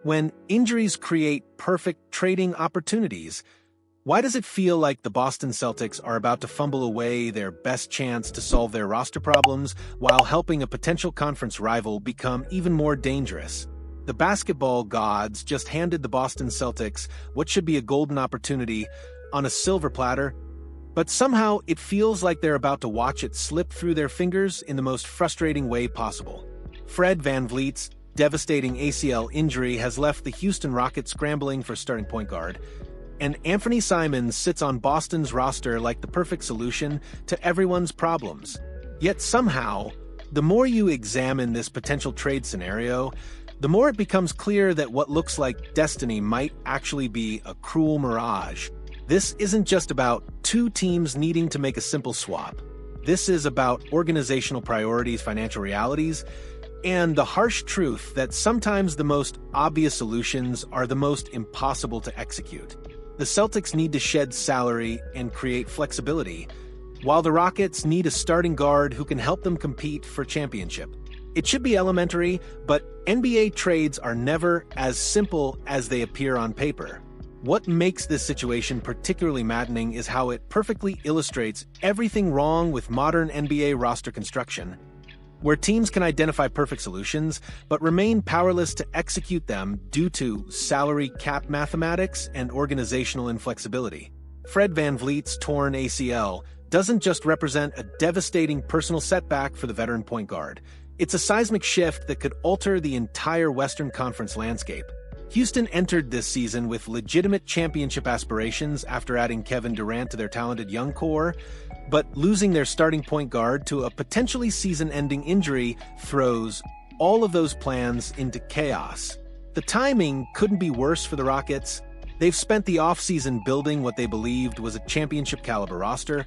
When injuries create perfect trading opportunities, why does it feel like the Boston Celtics are about to fumble away their best chance to solve their roster problems while helping a potential conference rival become even more dangerous? The basketball gods just handed the Boston Celtics what should be a golden opportunity on a silver platter, but somehow it feels like they're about to watch it slip through their fingers in the most frustrating way possible. Fred VanVleet's devastating ACL injury has left the Houston Rockets scrambling for starting point guard, and Anfernee Simons sits on Boston's roster like the perfect solution to everyone's problems. Yet somehow, the more you examine this potential trade scenario, the more it becomes clear that what looks like destiny might actually be a cruel mirage. This isn't just about two teams needing to make a simple swap. This is about organizational priorities, financial realities, and the harsh truth that sometimes the most obvious solutions are the most impossible to execute. The Celtics need to shed salary and create flexibility, while the Rockets need a starting guard who can help them compete for championship. It should be elementary, but NBA trades are never as simple as they appear on paper. What makes this situation particularly maddening is how it perfectly illustrates everything wrong with modern NBA roster construction, where teams can identify perfect solutions but remain powerless to execute them due to salary cap mathematics and organizational inflexibility. Fred VanVleet's torn ACL doesn't just represent a devastating personal setback for the veteran point guard. It's a seismic shift that could alter the entire Western Conference landscape. Houston entered this season with legitimate championship aspirations after adding Kevin Durant to their talented young core, but losing their starting point guard to a potentially season-ending injury throws all of those plans into chaos. The timing couldn't be worse for the Rockets. They've spent the offseason building what they believed was a championship-caliber roster,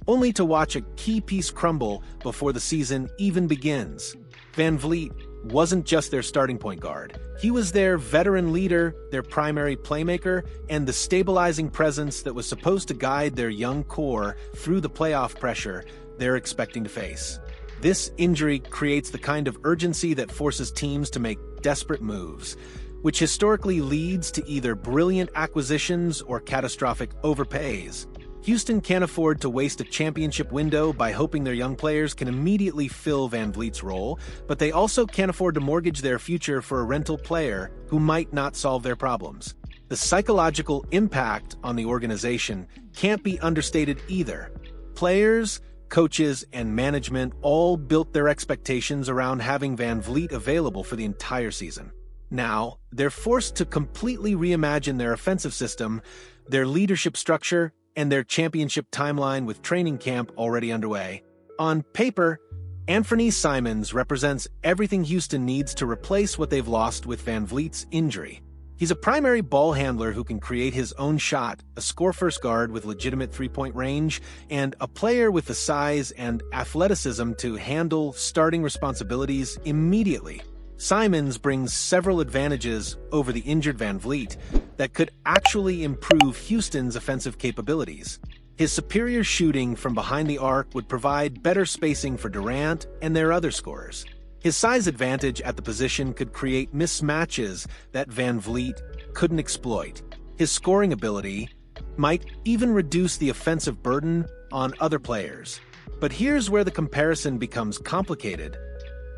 only to watch a key piece crumble before the season even begins. VanVleet wasn't just their starting point guard. He was their veteran leader, their primary playmaker, and the stabilizing presence that was supposed to guide their young core through the playoff pressure they're expecting to face. This injury creates the kind of urgency that forces teams to make desperate moves, which historically leads to either brilliant acquisitions or catastrophic overpays. Houston can't afford to waste a championship window by hoping their young players can immediately fill VanVleet's role, but they also can't afford to mortgage their future for a rental player who might not solve their problems. The psychological impact on the organization can't be understated either. Players, coaches, and management all built their expectations around having VanVleet available for the entire season. Now, they're forced to completely reimagine their offensive system, their leadership structure, and their championship timeline with training camp already underway. On paper, Anfernee Simons represents everything Houston needs to replace what they've lost with VanVleet's injury. He's a primary ball handler who can create his own shot, a score-first guard with legitimate three-point range, and a player with the size and athleticism to handle starting responsibilities immediately. Simons brings several advantages over the injured VanVleet that could actually improve Houston's offensive capabilities. His superior shooting from behind the arc would provide better spacing for Durant and their other scorers. His size advantage at the position could create mismatches that VanVleet couldn't exploit. His scoring ability might even reduce the offensive burden on other players. But here's where the comparison becomes complicated.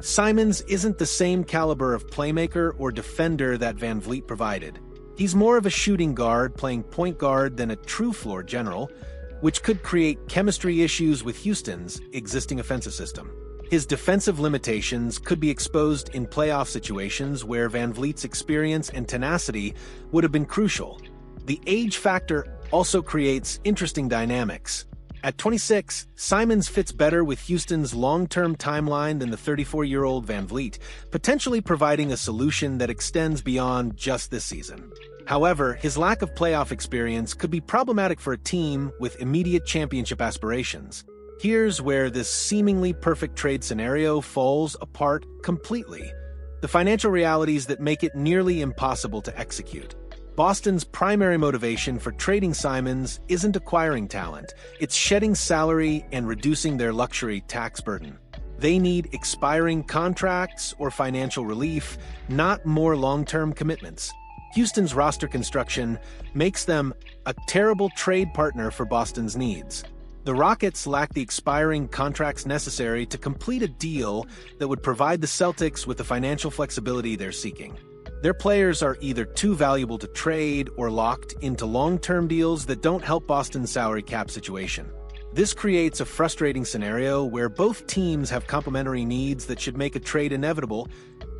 Simons isn't the same caliber of playmaker or defender that VanVleet provided. He's more of a shooting guard playing point guard than a true floor general, which could create chemistry issues with Houston's existing offensive system. His defensive limitations could be exposed in playoff situations where VanVleet's experience and tenacity would have been crucial. The age factor also creates interesting dynamics. At 26, Simons fits better with Houston's long-term timeline than the 34-year-old VanVleet, potentially providing a solution that extends beyond just this season. However, his lack of playoff experience could be problematic for a team with immediate championship aspirations. Here's where this seemingly perfect trade scenario falls apart completely. The financial realities that make it nearly impossible to execute. Boston's primary motivation for trading Simons isn't acquiring talent, it's shedding salary and reducing their luxury tax burden. They need expiring contracts or financial relief, not more long-term commitments. Houston's roster construction makes them a terrible trade partner for Boston's needs. The Rockets lack the expiring contracts necessary to complete a deal that would provide the Celtics with the financial flexibility they're seeking. Their players are either too valuable to trade or locked into long-term deals that don't help Boston's salary cap situation. This creates a frustrating scenario where both teams have complementary needs that should make a trade inevitable,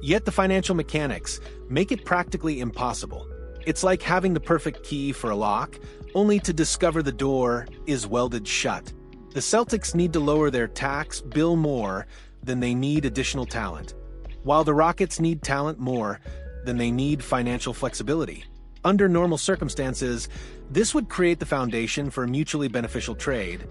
yet the financial mechanics make it practically impossible. It's like having the perfect key for a lock, only to discover the door is welded shut. The Celtics need to lower their tax bill more than they need additional talent, while the Rockets need talent more than they need financial flexibility. Under normal circumstances, this would create the foundation for a mutually beneficial trade.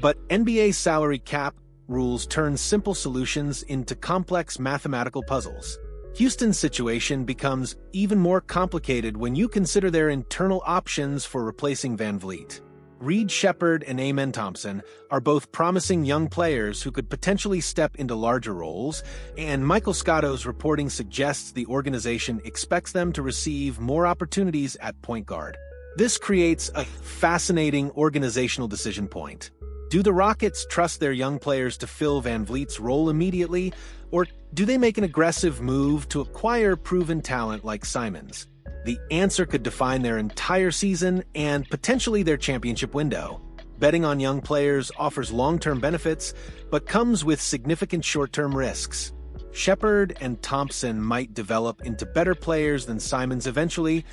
But NBA salary cap rules turn simple solutions into complex mathematical puzzles. Houston's situation becomes even more complicated when you consider their internal options for replacing VanVleet. Reed Sheppard and Amen Thompson are both promising young players who could potentially step into larger roles, and Michael Scotto's reporting suggests the organization expects them to receive more opportunities at point guard. This creates a fascinating organizational decision point. Do the Rockets trust their young players to fill VanVleet's role immediately, or do they make an aggressive move to acquire proven talent like Simons? The answer could define their entire season and potentially their championship window. Betting on young players offers long-term benefits, but comes with significant short-term risks. Sheppard and Thompson might develop into better players than Simons eventually,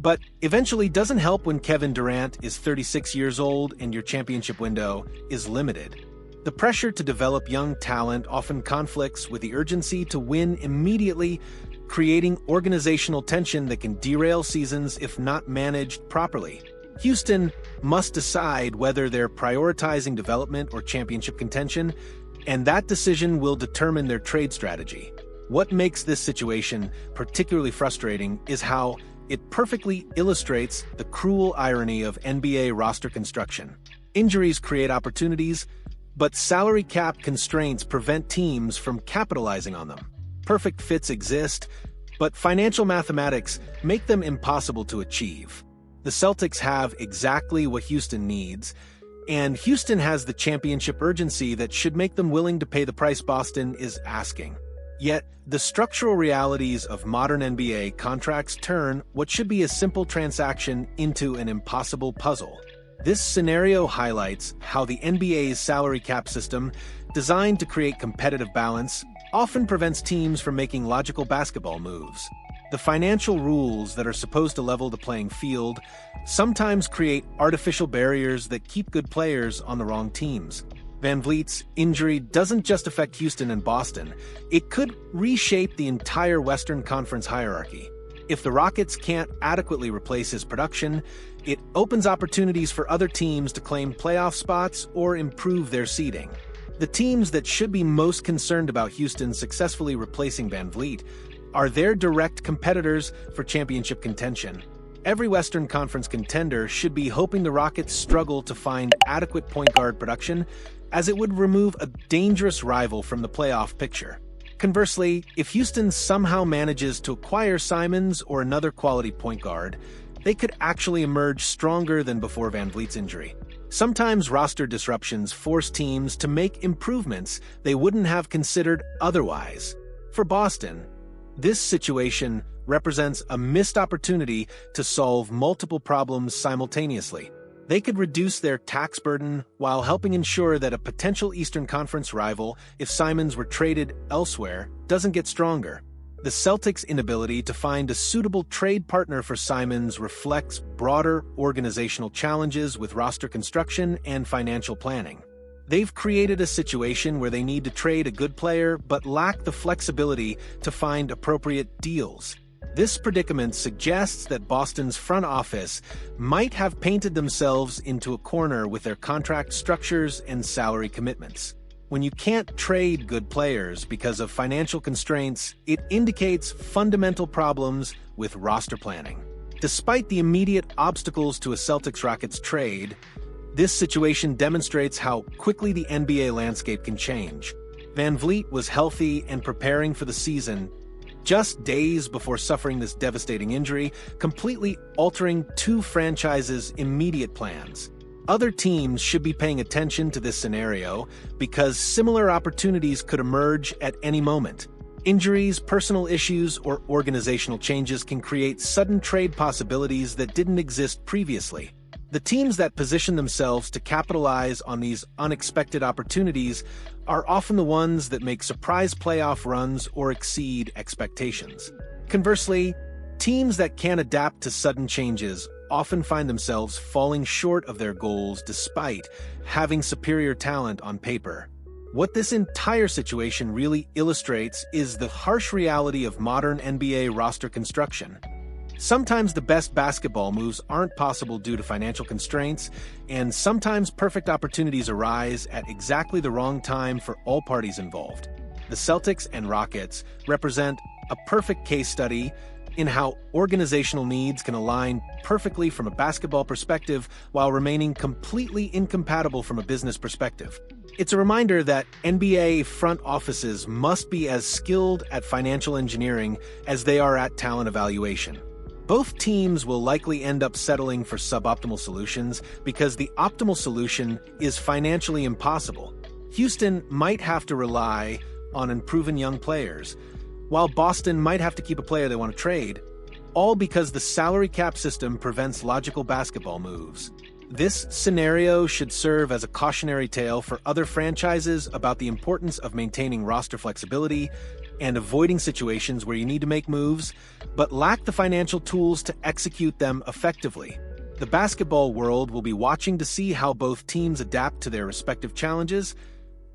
but eventually doesn't help when Kevin Durant is 36 years old and your championship window is limited. The pressure to develop young talent often conflicts with the urgency to win immediately, creating organizational tension that can derail seasons if not managed properly. Houston must decide whether they're prioritizing development or championship contention, and that decision will determine their trade strategy. What makes this situation particularly frustrating is how it perfectly illustrates the cruel irony of NBA roster construction. Injuries create opportunities, but salary cap constraints prevent teams from capitalizing on them. Perfect fits exist, but financial mathematics make them impossible to achieve. The Celtics have exactly what Houston needs, and Houston has the championship urgency that should make them willing to pay the price Boston is asking. Yet, the structural realities of modern NBA contracts turn what should be a simple transaction into an impossible puzzle. This scenario highlights how the NBA's salary cap system, designed to create competitive balance, often prevents teams from making logical basketball moves. The financial rules that are supposed to level the playing field sometimes create artificial barriers that keep good players on the wrong teams. VanVleet's injury doesn't just affect Houston and Boston, it could reshape the entire Western Conference hierarchy. If the Rockets can't adequately replace his production, it opens opportunities for other teams to claim playoff spots or improve their seeding. The teams that should be most concerned about Houston successfully replacing VanVleet are their direct competitors for championship contention. Every Western Conference contender should be hoping the Rockets struggle to find adequate point guard production, as it would remove a dangerous rival from the playoff picture. Conversely, if Houston somehow manages to acquire Simons or another quality point guard, they could actually emerge stronger than before VanVleet's injury. Sometimes roster disruptions force teams to make improvements they wouldn't have considered otherwise. For Boston, this situation represents a missed opportunity to solve multiple problems simultaneously. They could reduce their tax burden while helping ensure that a potential Eastern Conference rival, if Simons were traded elsewhere, doesn't get stronger. The Celtics' inability to find a suitable trade partner for Simons reflects broader organizational challenges with roster construction and financial planning. They've created a situation where they need to trade a good player but lack the flexibility to find appropriate deals. This predicament suggests that Boston's front office might have painted themselves into a corner with their contract structures and salary commitments. When you can't trade good players because of financial constraints, it indicates fundamental problems with roster planning. Despite the immediate obstacles to a Celtics-Rockets trade, this situation demonstrates how quickly the NBA landscape can change. VanVleet was healthy and preparing for the season just days before suffering this devastating injury, completely altering two franchises' immediate plans. Other teams should be paying attention to this scenario because similar opportunities could emerge at any moment. Injuries, personal issues, or organizational changes can create sudden trade possibilities that didn't exist previously. The teams that position themselves to capitalize on these unexpected opportunities are often the ones that make surprise playoff runs or exceed expectations. Conversely, teams that can't adapt to sudden changes often find themselves falling short of their goals despite having superior talent on paper. What this entire situation really illustrates is the harsh reality of modern NBA roster construction. Sometimes the best basketball moves aren't possible due to financial constraints, and sometimes perfect opportunities arise at exactly the wrong time for all parties involved. The Celtics and Rockets represent a perfect case study in how organizational needs can align perfectly from a basketball perspective while remaining completely incompatible from a business perspective. It's a reminder that NBA front offices must be as skilled at financial engineering as they are at talent evaluation. Both teams will likely end up settling for suboptimal solutions because the optimal solution is financially impossible. Houston might have to rely on unproven young players, while Boston might have to keep a player they want to trade, all because the salary cap system prevents logical basketball moves. This scenario should serve as a cautionary tale for other franchises about the importance of maintaining roster flexibility and avoiding situations where you need to make moves, but lack the financial tools to execute them effectively. The basketball world will be watching to see how both teams adapt to their respective challenges,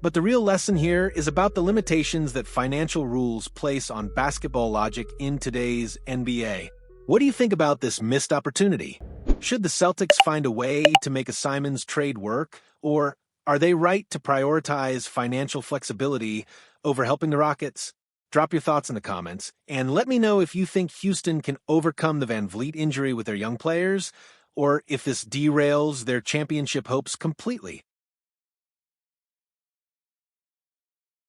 but the real lesson here is about the limitations that financial rules place on basketball logic in today's NBA. What do you think about this missed opportunity? Should the Celtics find a way to make a Simons trade work, or are they right to prioritize financial flexibility over helping the Rockets? Drop your thoughts in the comments, and let me know if you think Houston can overcome the VanVleet injury with their young players, or if this derails their championship hopes completely.